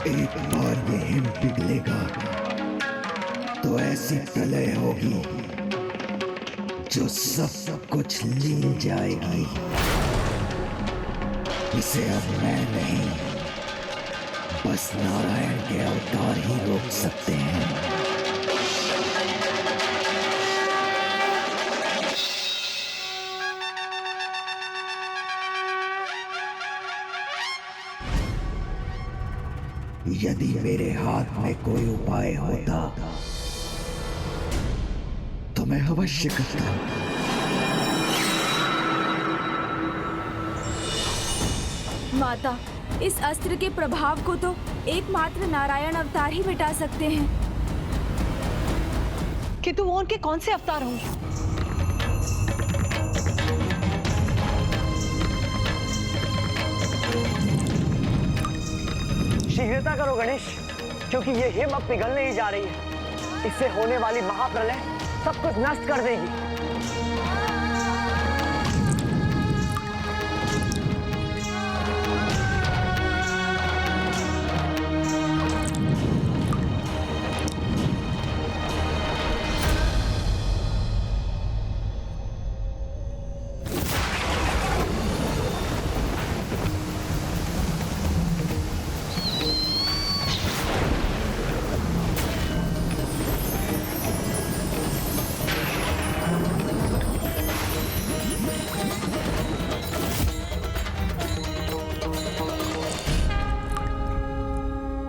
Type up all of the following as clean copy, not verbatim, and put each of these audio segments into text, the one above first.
एक बार ये हिम पिघलेगा तो ऐसी प्रलय होगी जो सब कुछ लीन जाएगी। इसे अब मैं नहीं, बस नारायण के अवतार ही रोक सकते हैं। यदि मेरे हाथ में कोई उपाय होता तो मैं अवश्य करता। माता, इस अस्त्र के प्रभाव को तो एकमात्र नारायण अवतार ही मिटा सकते हैं। किंतु वो उनके कौन से अवतार होंगे? शीघ्रता करो गणेश, क्योंकि ये हिम अब पिघलने ही जा रही है। इससे होने वाली महाप्रलय सब कुछ नष्ट कर देगी।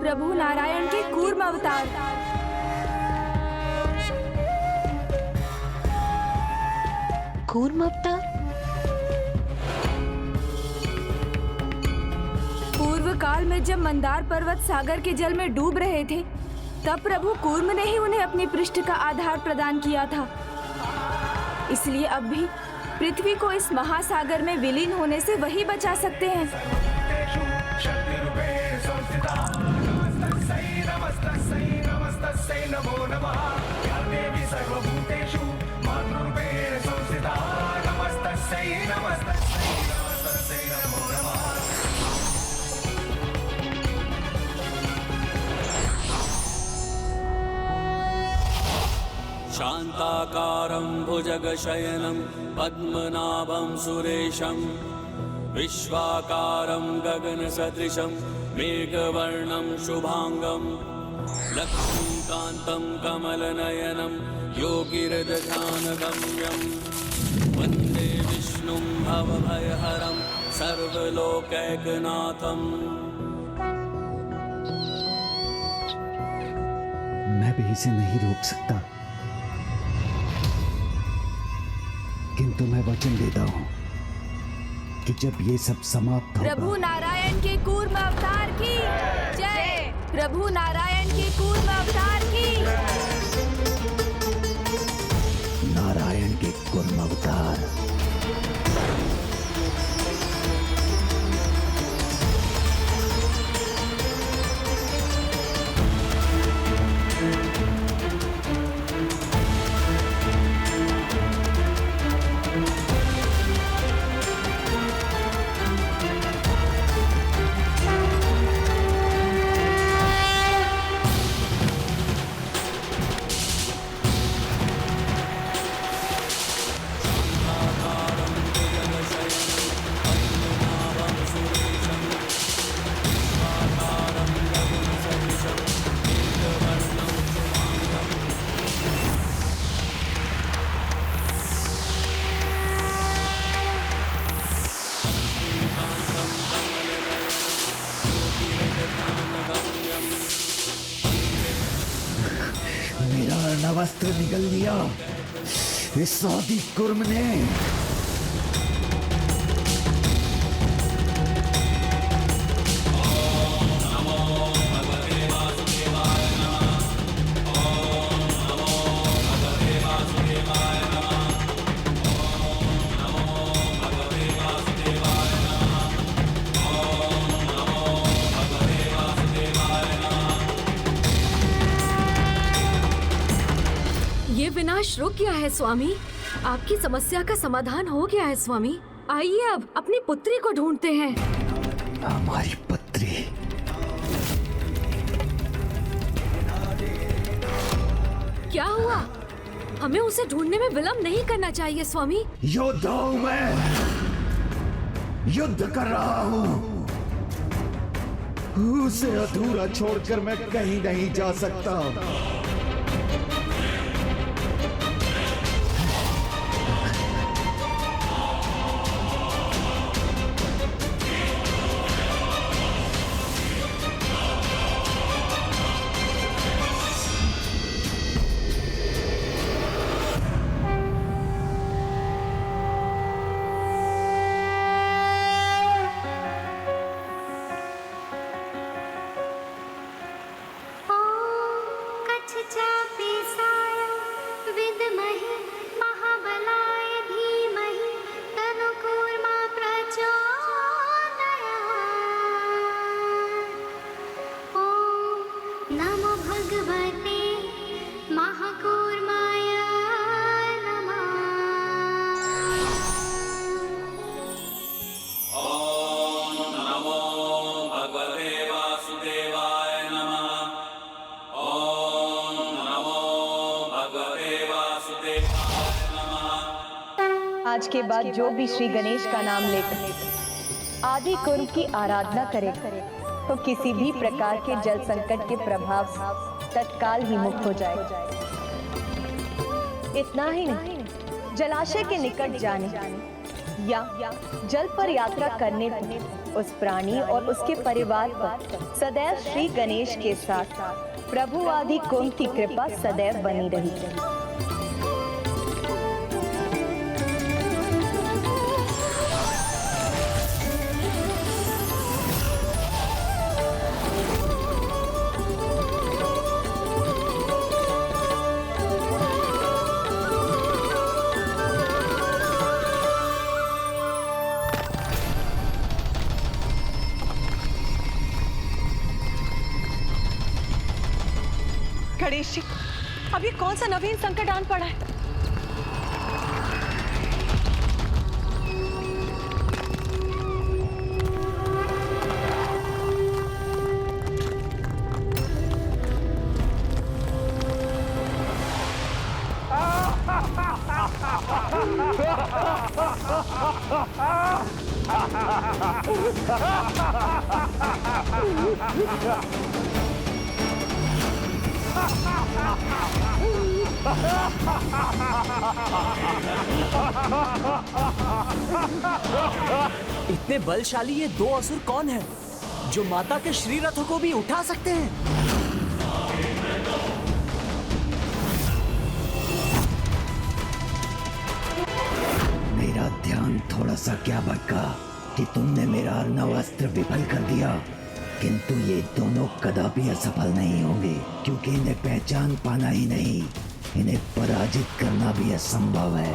प्रभु नारायण के कूर्म अवतार। कूर्म अवतार? पूर्व काल में जब मंदार पर्वत सागर के जल में डूब रहे थे, तब प्रभु कूर्म ने ही उन्हें अपनी पृष्ठ का आधार प्रदान किया था। इसलिए अब भी पृथ्वी को इस महासागर में विलीन होने से वही बचा सकते हैं। शान्ताकारं भुजगशयनं पद्मनाभं सुरेशं विश्वाकारं गगनसदृशं मेघवर्णं शुभांगं लक्ष्मीकान्तं कमलनयनं योगिहृदध्यानगम्यं वन्दे विष्णुं भवभयहरं सर्वलोकैकनाथं। मैं भी इसे नहीं रोक सकता, किंतु मैं वचन देता हूं कि जब ये सब समाप्त होगा। प्रभु नारायण के कूर्म अवतार की जय। प्रभु नारायण के कूर्म अवतार की। नारायण के कूर्म अवतार। मेरा अर्णवस्त्र निगल लिया इस सौदी कुर्म ने। ये विनाश रुक गया है स्वामी। आपकी समस्या का समाधान हो गया है स्वामी। आइए अब अपनी पुत्री को ढूंढते हैं। हमारी पुत्री क्या हुआ? हमें उसे ढूंढने में विलंब नहीं करना चाहिए स्वामी। योद्धा हूं मैं, युद्ध कर रहा हूं। उसे अधूरा छोड़कर मैं कहीं नहीं जा सकता। आज के बाद जो भी श्री गणेश का नाम लेकर आदि कुर्म की आराधना करे तो किसी भी प्रकार के जल संकट के प्रभाव से तत्काल ही मुक्त हो जाए। इतना ही नहीं, जलाशय के निकट जाने या जल पर यात्रा करने पर उस प्राणी और उसके परिवार पर सदैव श्री गणेश के साथ प्रभु आदि कुर्म की कृपा सदैव बनी रही। गणेश जी, अब ये कौन सा नवीन संकट आन पड़ा है? इतने बलशाली ये दो असुर कौन है जो माता के श्री रथों को भी उठा सकते हैं? मेरा ध्यान थोड़ा सा क्या भटका कि तुमने मेरा अर्णव अस्त्र विफल कर दिया, किंतु ये दोनों कदापि असफल नहीं होंगे, क्योंकि इन्हें पहचान पाना ही नहीं, इन्हें पराजित करना भी असंभव है।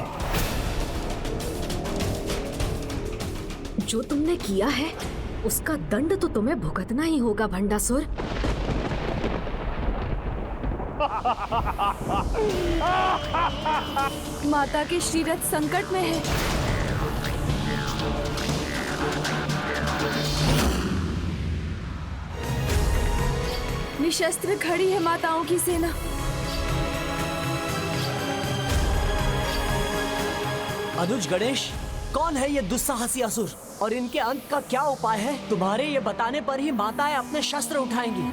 जो तुमने किया है उसका दंड तो तुम्हें भुगतना ही होगा भंडासुर। माता के श्रीरथ संकट में है। निशस्त्र खड़ी है माताओं की सेना। अनुज गणेश, कौन है ये दुस्साहसी असुर और इनके अंत का क्या उपाय है? तुम्हारे ये बताने पर ही माताएं अपने शस्त्र उठाएंगी।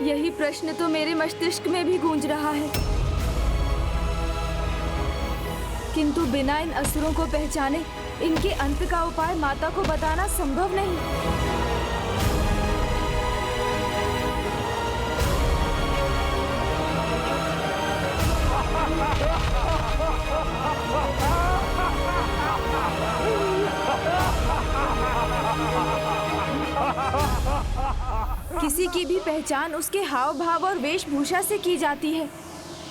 यही प्रश्न तो मेरे मस्तिष्क में भी गूंज रहा है, किंतु बिना इन असुरों को पहचाने इनके अंत का उपाय माता को बताना संभव नहीं। किसी की भी पहचान उसके हाव भाव और वेशभूषा से की जाती है।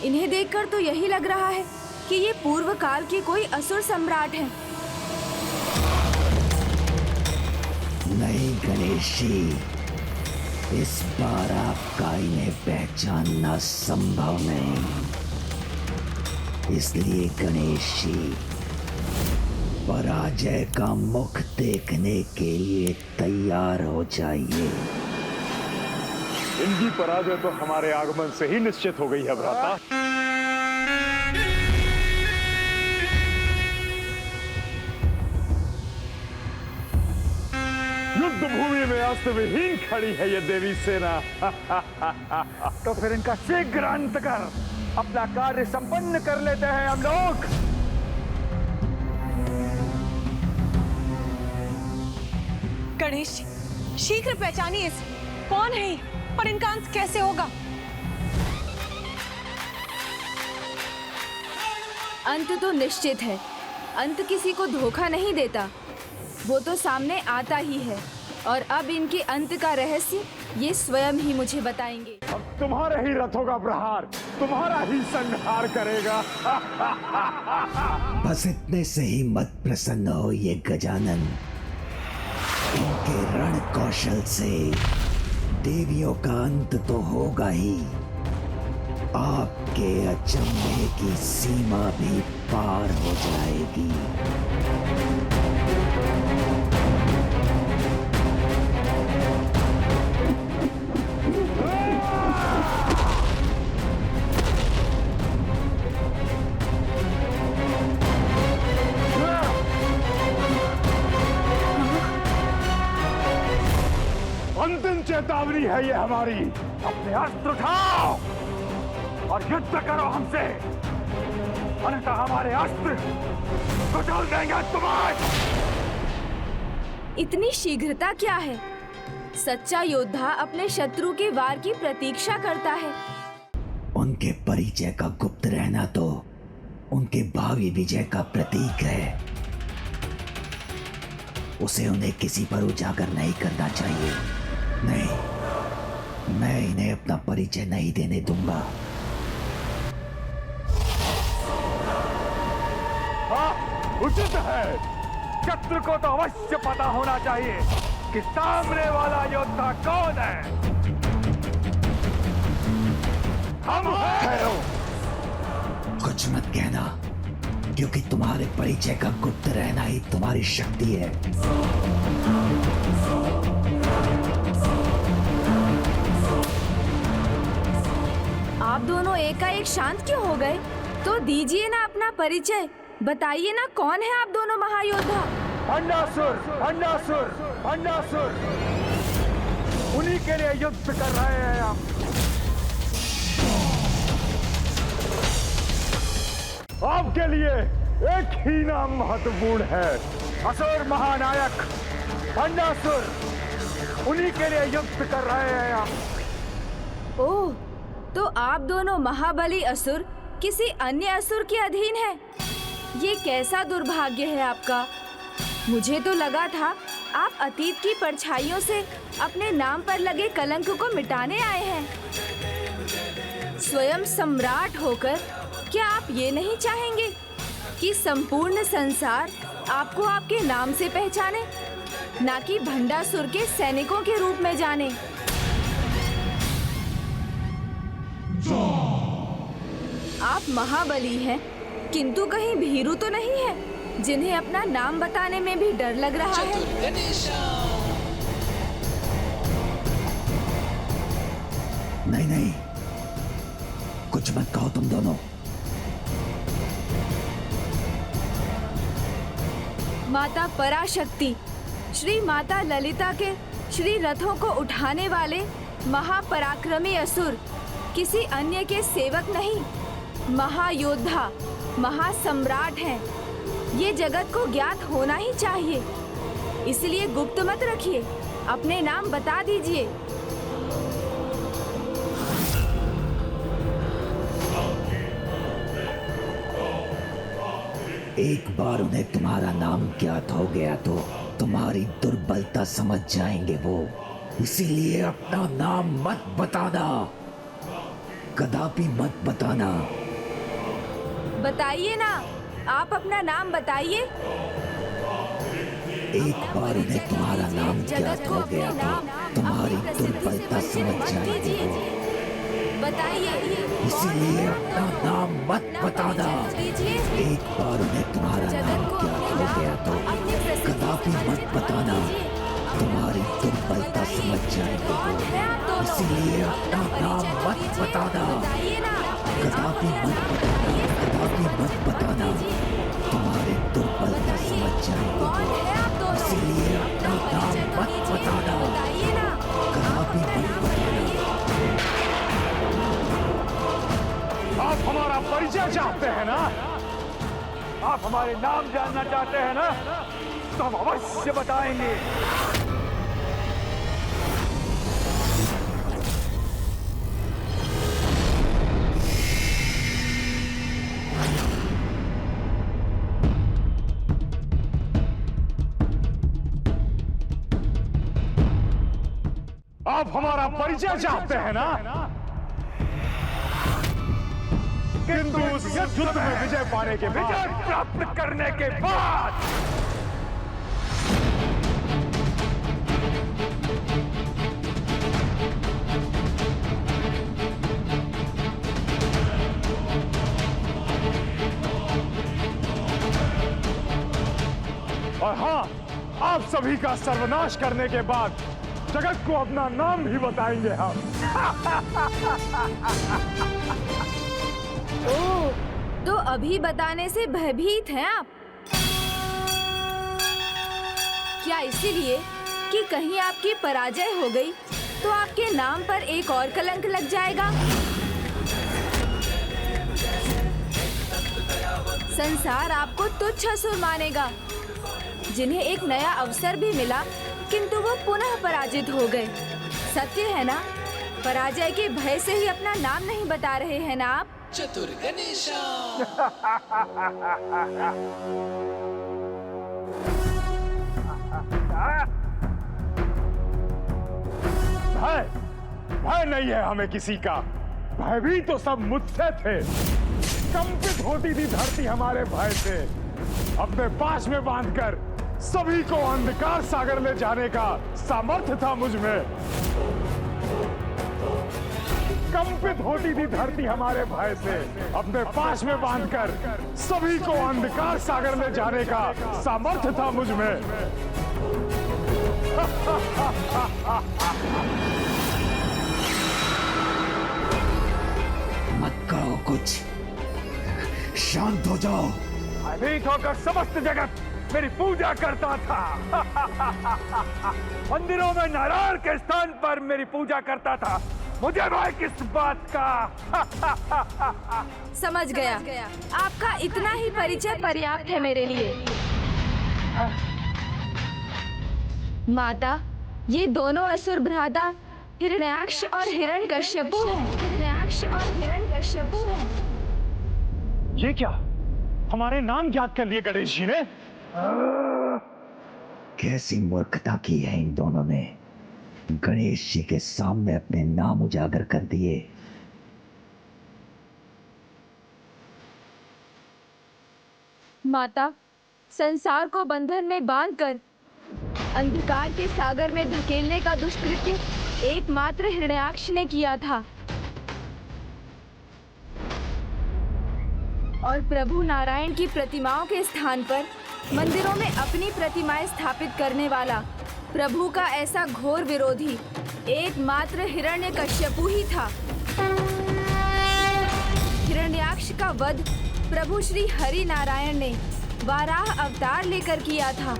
इन्हें देखकर तो यही लग रहा है कि ये पूर्व काल के कोई असुर सम्राट हैं। नहीं गणेश जी, इस बार आपका इन्हें पहचानना संभव नहीं, इसलिए गणेश जी पराजय का मुख देखने के लिए तैयार हो जाइए। इनकी पराजय तो हमारे आगमन से ही निश्चित हो गई है भ्राता। युद्ध भूमि में अस्त्र विहीन खड़ी है ये देवी सेना। तो फिर इनका शीघ्र अंत कर अपना कार्य संपन्न कर लेते हैं हम लोग। गणेश, शीघ्र पहचानिए इसे। कौन है ये? और इनका अंत कैसे होगा? अंत तो निश्चित है। अंत किसी को धोखा नहीं देता, वो तो सामने आता ही है। और अब इनके अंत का रहस्य ये स्वयं ही मुझे बताएंगे। अब तुम्हारे ही रथों का प्रहार तुम्हारा ही संहार करेगा। बस इतने से ही मत प्रसन्न हो ये गजानन। इनके रण कौशल से देवियों का अंत तो होगा ही, आपके अचंभे की सीमा भी पार हो जाएगी। अंतिम चेतावनी है ये हमारी। अपने अस्त्र उठाओ और युद्ध करो हमसे, अन्यथा हमारे अस्त्र कुचल देंगे तुम्हें। इतनी शीघ्रता क्या है? सच्चा योद्धा अपने शत्रु के वार की प्रतीक्षा करता है। उनके परिचय का गुप्त रहना तो उनके भावी विजय का प्रतीक है। उसे उन्हें किसी पर उजागर नहीं करना चाहिए। नहीं, मैं इन्हें अपना परिचय नहीं देने दूंगा। हाँ, उचित है। शत्रु को तो अवश्य पता होना चाहिए कि सामने वाला योद्धा कौन है। हम हैं। कुछ मत कहना, क्योंकि तुम्हारे परिचय का गुप्त रहना ही तुम्हारी शक्ति है। आप दोनों एकाएक शांत क्यों हो गए? तो दीजिए ना अपना परिचय, बताइए ना कौन है आप दोनों महायोद्धा। भंडासुर, भंडासुर, भंडासुर, उन्हीं के लिए युद्ध कर रहे हैं हम। आपके लिए एक ही नाम महत्वपूर्ण है, असुर महानायक भंडासुर, उन्हीं के लिए युद्ध कर रहे हैं हम। ओह, तो आप दोनों महाबली असुर किसी अन्य असुर के अधीन हैं। ये कैसा दुर्भाग्य है आपका। मुझे तो लगा था आप अतीत की परछाइयों से अपने नाम पर लगे कलंक को मिटाने आए हैं। स्वयं सम्राट होकर क्या आप ये नहीं चाहेंगे कि संपूर्ण संसार आपको आपके नाम से पहचाने, ना कि भंडासुर के सैनिकों के रूप में जाने? आप महाबली हैं, किंतु कहीं भीरू तो नहीं है जिन्हें अपना नाम बताने में भी डर लग रहा है? नहीं नहीं, कुछ मत कहो तुम दोनों। माता पराशक्ति, श्री माता ललिता के श्री रथों को उठाने वाले महापराक्रमी असुर किसी अन्य के सेवक नहीं, महायोद्धा, महासम्राट हैं। ये जगत को ज्ञात होना ही चाहिए, इसलिए गुप्त मत रखिए, अपने नाम बता दीजिए। एक बार उन्हें तुम्हारा नाम ज्ञात हो गया तो तुम्हारी दुर्बलता समझ जाएंगे वो। इसीलिए अपना नाम मत बताना, कदापि मत बताना। बताइए ना, आप अपना नाम बताइए। एक बार उन्हें तुम्हारा नाम ज्ञात हो गया तो तुम्हारी दुर्बलता समझ जाएंगे वो। बताइए। इसीलिए अपना नाम मत बताना। एक बार उन्हें तुम्हारा नाम ज्ञात हो गया तो कदापि मत बताना, तुम्हारी दुर्बलता समझ जाएंगे वो। इसीलिए अपना नाम मत बताना, बताइए ना। कदापि मत बताना, कदापि मत बताना, तुम्हारे दुर्बलता समझ जाएंगे। कौन है आप दोनों? इसीलिए अपना नाम मत बताना, बताइए ना। कदापि मत बताना। आप हमारा परिचय चाहते हैं ना? आप हमारे नाम जानना चाहते हैं ना? तो हम अवश्य बताएंगे। आप हमारा परिचय चाहते हैं ना? किंतु उस युद्ध में विजय पाने के बाद, विजय प्राप्त करने के बाद और हाँ, आप सभी का सर्वनाश करने के बाद जगत को अपना नाम भी बताएंगे हम। ओह, तो अभी बताने से भयभीत हैं आप? क्या इसीलिए कि कहीं आपकी पराजय हो गई तो आपके नाम पर एक और कलंक लग जाएगा? संसार आपको तुच्छ असुर मानेगा, जिन्हें एक नया अवसर भी मिला किंतु वो पुनः पराजित हो गए। सत्य है ना? पराजय के भय से ही अपना नाम नहीं बता रहे हैं ना आप? चतुर गणेशा। भय नहीं है हमें किसी का। भय भी तो सब मुझसे थे। कंपित होती थी धरती हमारे भय से। अपने पास में बांधकर सभी को अंधकार सागर ले जाने का सामर्थ्य था मुझ में। कंपित होती थी धरती हमारे भय से। अपने पास में बांधकर सभी को अंधकार सागर ले जाने का सामर्थ्य था मुझ में। मत कहो कुछ, शांत हो जाओ। भयभीत होकर समस्त जगत मेरी पूजा करता था। मंदिरों में नारायण के स्थान पर मेरी पूजा करता था। मुझे भय किस बात का? समझ गया। आपका इतना ही परिचय पर्याप्त है मेरे लिए। माता, ये दोनों असुर भ्राता हिरण्याक्ष और हिरण्यकश्यपु हैं। हिरण्याक्ष और हिरण्यकश्यपु हैं। ये क्या? हमारे नाम याद कर लिए गणेश जी ने? कैसी मूर्खता की है इन दोनों ने। गणेश जी के सामने अपने नाम उजागर कर दिए। माता, संसार को बंधन में बांधकर अंधकार के सागर में धकेलने का दुष्कृत्य एकमात्र हिरण्याक्ष ने किया था। और प्रभु नारायण की प्रतिमाओं के स्थान पर मंदिरों में अपनी प्रतिमाएं स्थापित करने वाला प्रभु का ऐसा घोर विरोधी एकमात्र हिरण्यकश्यपु ही था। हिरण्याक्ष का वध प्रभु श्री हरि नारायण ने वाराह अवतार लेकर किया था।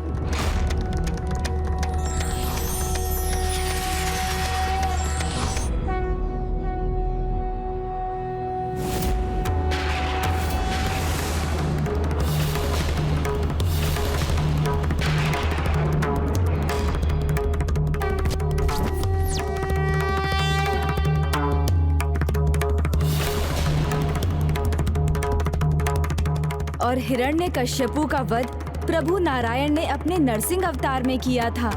और हिरण्यकश्यपु का वध प्रभु नारायण ने अपने नरसिंह अवतार में किया था।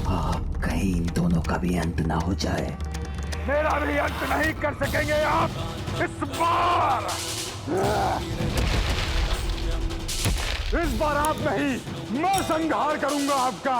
आप कहीं इन दोनों का भी अंत ना हो जाए। मेरा भी अंत नहीं कर सकेंगे आप इस बार। इस बार आप नहीं, मैं संहार करूंगा आपका।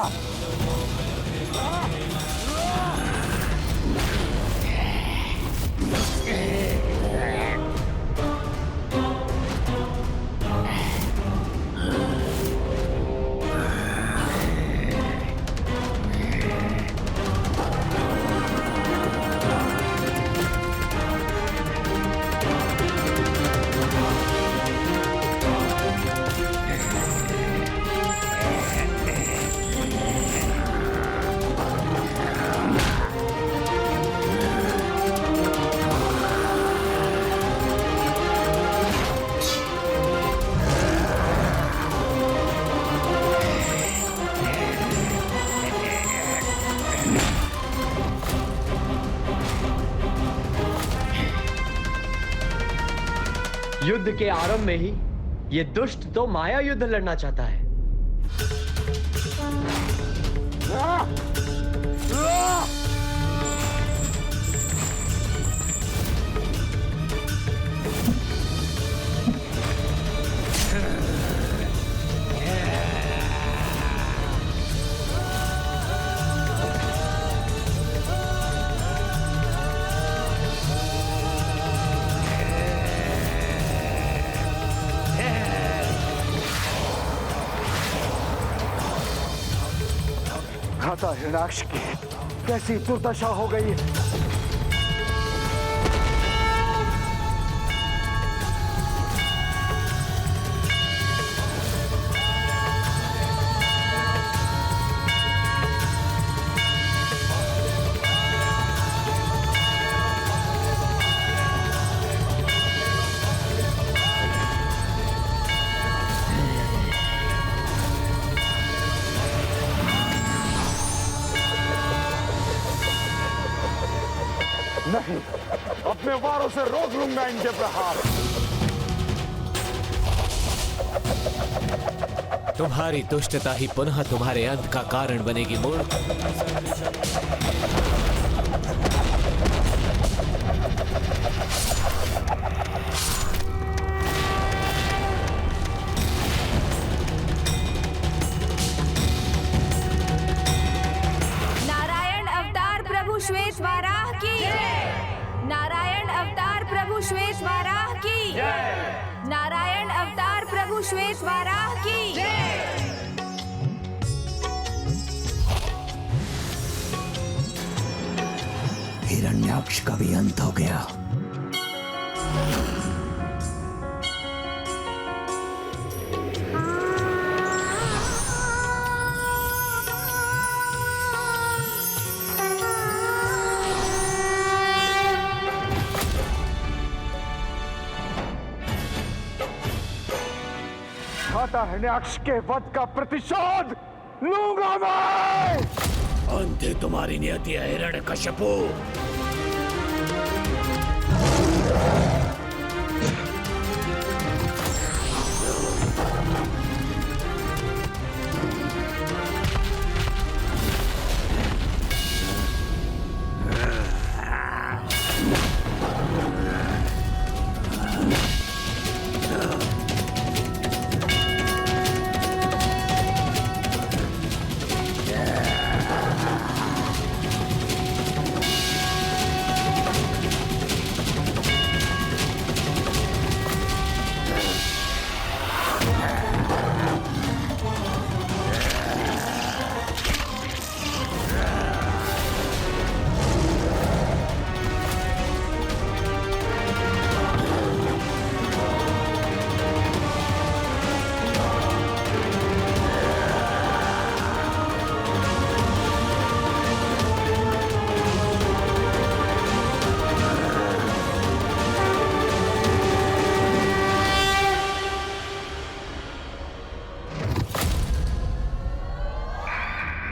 युद्ध के आरंभ में ही ये दुष्ट तो माया युद्ध लड़ना चाहता है। खाता हिरण्याक्ष की कैसी दुर्दशा हो गई है। नहीं, अपने वारों से रोक लूंगा इनके प्रहार। तुम्हारी दुष्टता ही पुनः तुम्हारे अंत का कारण बनेगी मूर्ख। नारायण अवतार प्रभु श्वेत वाराह की नारायण अवतार प्रभु श्वेत वाराह की नारायण अवतार प्रभु श्वेत वाराह की हिरण्याक्ष का भी अंत हो गया। खाता हिरण्याक्ष के वध का प्रतिशोध लूंगा मैं। अंत है तुम्हारी नियति है हिरण्यकश्यपु।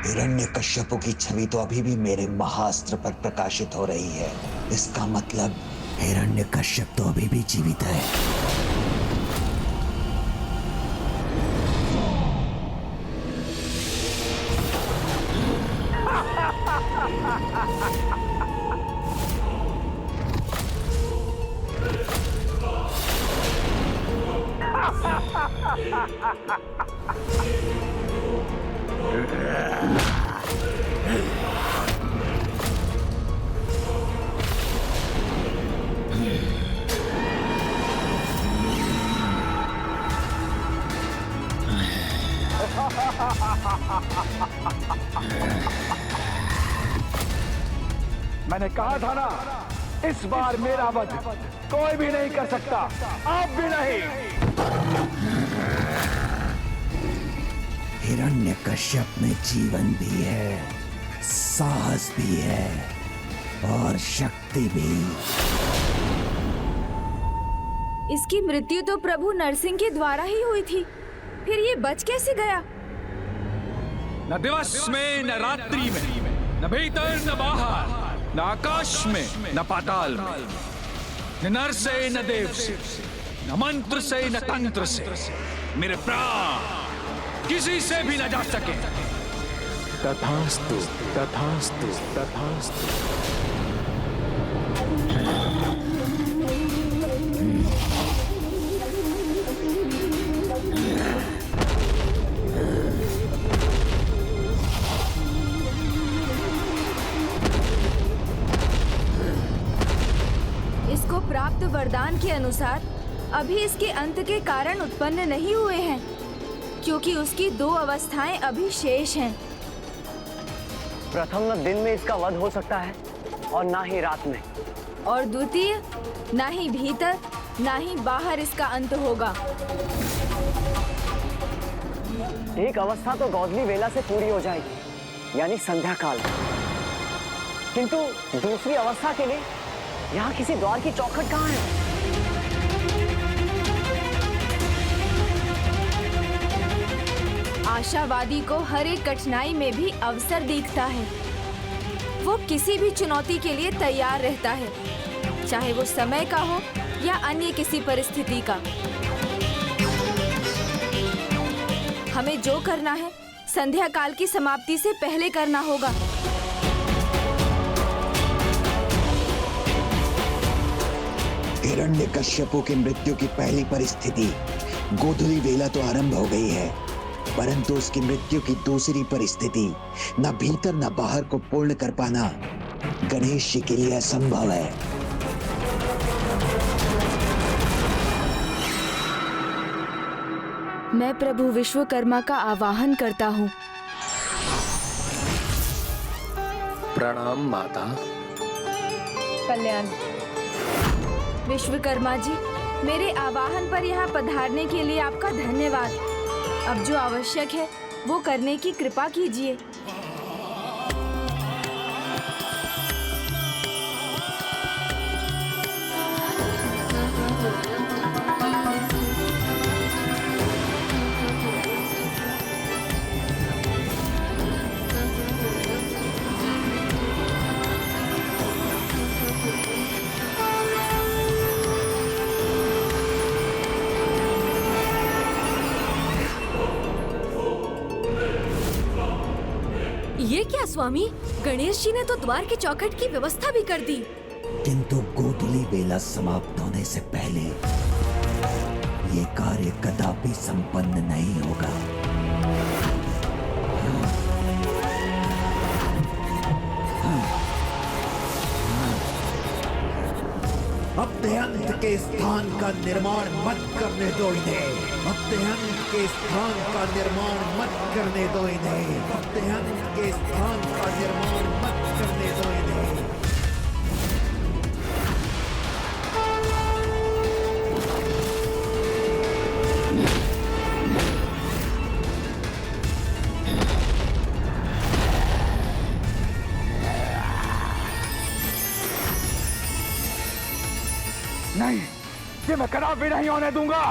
हिरण्यकश्यपु की छवि तो अभी भी मेरे महाअस्त्र पर प्रकाशित हो रही है। इसका मतलब हिरण्यकश्यप तो अभी भी जीवित है। मैंने कहा था ना, इस बार मेरा वध कोई भी नहीं कर सकता, आप भी नहीं। हिरण्यकश्यप में जीवन भी है, साहस भी है और शक्ति भी। इसकी मृत्यु तो प्रभु नरसिंह के द्वारा ही हुई थी, फिर ये बच कैसे गया? न दिवस में न रात्रि में, न भीतर न बाहर, न आकाश में न पाताल में, न नर से न देव से, न मंत्र से न तंत्र से मेरे प्राण किसी से भी न जा सके। तथास्तु तथास्तु तथास्तु। इसको प्राप्त वरदान के अनुसार अभी इसके अंत के कारण उत्पन्न नहीं हुए हैं, क्योंकि उसकी 2 अवस्थाएं अभी शेष हैं। प्रथम न दिन में इसका वध हो सकता है और ना ही रात में, और द्वितीय ना ही भीतर ना ही बाहर इसका अंत होगा। एक अवस्था तो गौधली वेला से पूरी हो जाएगी, यानी संध्या काल, किंतु दूसरी अवस्था के लिए यहाँ किसी द्वार की चौखट कहाँ है? आशावादी को हर एक कठिनाई में भी अवसर दिखता है। वो किसी भी चुनौती के लिए तैयार रहता है, चाहे वो समय का हो या अन्य किसी परिस्थिति का। हमें जो करना है संध्या काल की समाप्ति से पहले करना होगा। हिरण्यकश्यपों की मृत्यु की पहली परिस्थिति गोधूली वेला तो आरंभ हो गई है, परंतु उसकी मृत्यु की दूसरी परिस्थिति न भीतर न बाहर को पूर्ण कर पाना गणेश जी के लिए असंभव है। मैं प्रभु विश्वकर्मा का आवाहन करता हूँ। प्रणाम माता। कल्याण। विश्वकर्मा जी, मेरे आवाहन पर यहाँ पधारने के लिए आपका धन्यवाद। अब जो आवश्यक है वो करने की कृपा कीजिए। ये क्या स्वामी, गणेश जी ने तो द्वार के चौखट की व्यवस्था भी कर दी। किंतु गोधूली वेला समाप्त होने से पहले ये कार्य कदापि संपन्न नहीं होगा। अत्यंत के स्थान का निर्माण मत करने दो इन्हें। अत्यंत के स्थान का निर्माण मत करने दो इन्हें। अत्यंत के स्थान का निर्माण मत करने दो इन्हें। नहीं, ये मैं कदापि नहीं होने दूंगा।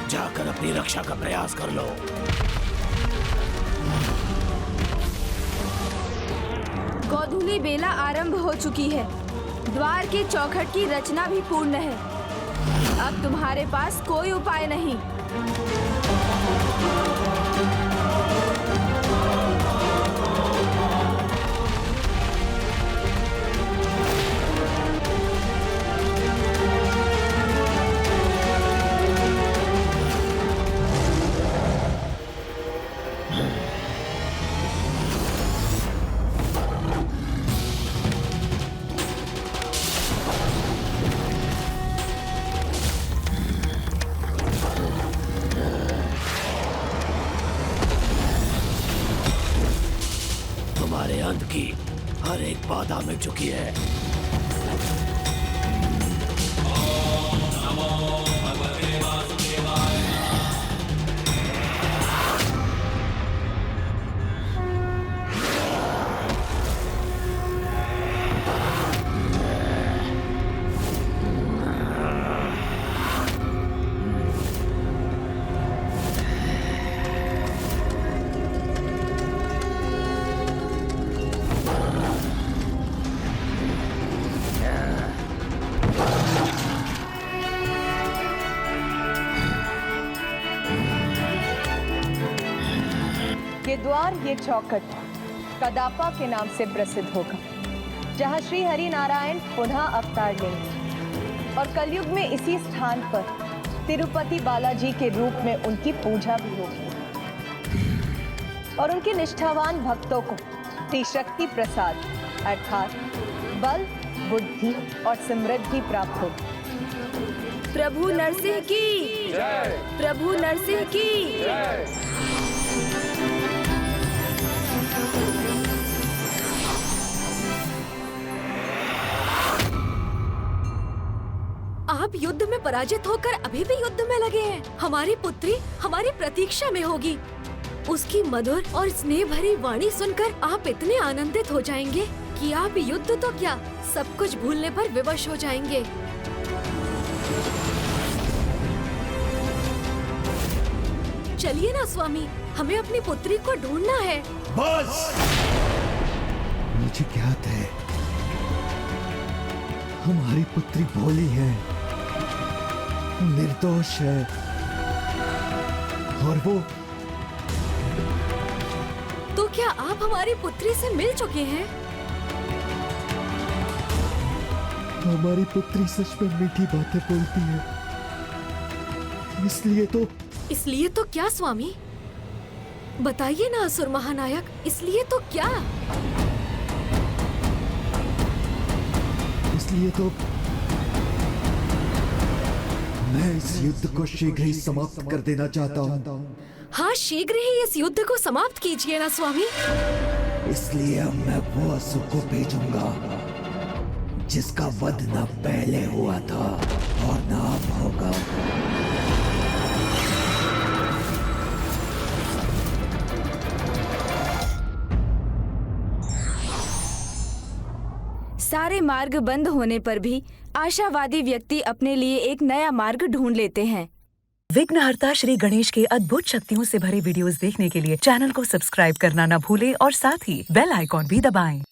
जाकर अपनी रक्षा का प्रयास कर लो। गोधूली बेला आरंभ हो चुकी है। द्वार की चौखट की रचना भी पूर्ण है। अब तुम्हारे पास कोई उपाय नहीं। तुम्हारे अंत की हर एक बाधा मिट चुकी है। ये द्वार, ये चौखट कदापा के नाम से प्रसिद्ध होगा, जहाँ श्री हरि नारायण पुनः अवतार लेंगे और कलयुग में इसी स्थान पर तिरुपति बालाजी के रूप में उनकी पूजा भी होगी और उनके निष्ठावान भक्तों को त्रिशक्ति प्रसाद अर्थात बल, बुद्धि और समृद्धि प्राप्त होगी। प्रभु नरसिंह की जय। प्रभु नरसिंह की जय। आप युद्ध में पराजित होकर अभी भी युद्ध में लगे हैं। हमारी पुत्री हमारी प्रतीक्षा में होगी। उसकी मधुर और स्नेह भरी वाणी सुनकर आप इतने आनंदित हो जाएंगे कि आप युद्ध तो क्या सब कुछ भूलने पर विवश हो जाएंगे। चलिए ना स्वामी, हमें अपनी पुत्री को ढूंढना है। बस, मुझे ज्ञात है हमारी पुत्री भोली है, निर्दोष है और वो तो क्या आप हमारी पुत्री से मिल चुके हैं? हमारी पुत्री सच में मीठी बातें बोलती है, इसलिए तो क्या स्वामी? बताइए ना असुर महानायक, इसलिए तो क्या? इसलिए तो मैं इस युद्ध को शीघ्र ही समाप्त कर देना चाहता हूँ। हाँ, शीघ्र ही इस युद्ध को समाप्त कीजिए ना स्वामी। इसलिए अब मैं वो असुर को भेजूंगा जिसका वध न पहले हुआ था और न अब होगा। सारे मार्ग बंद होने पर भी आशावादी व्यक्ति अपने लिए एक नया मार्ग ढूंढ लेते हैं। विघ्नहर्ता श्री गणेश के अद्भुत शक्तियों से भरे वीडियोस देखने के लिए चैनल को सब्सक्राइब करना न भूलें और साथ ही बेल आइकॉन भी दबाएं।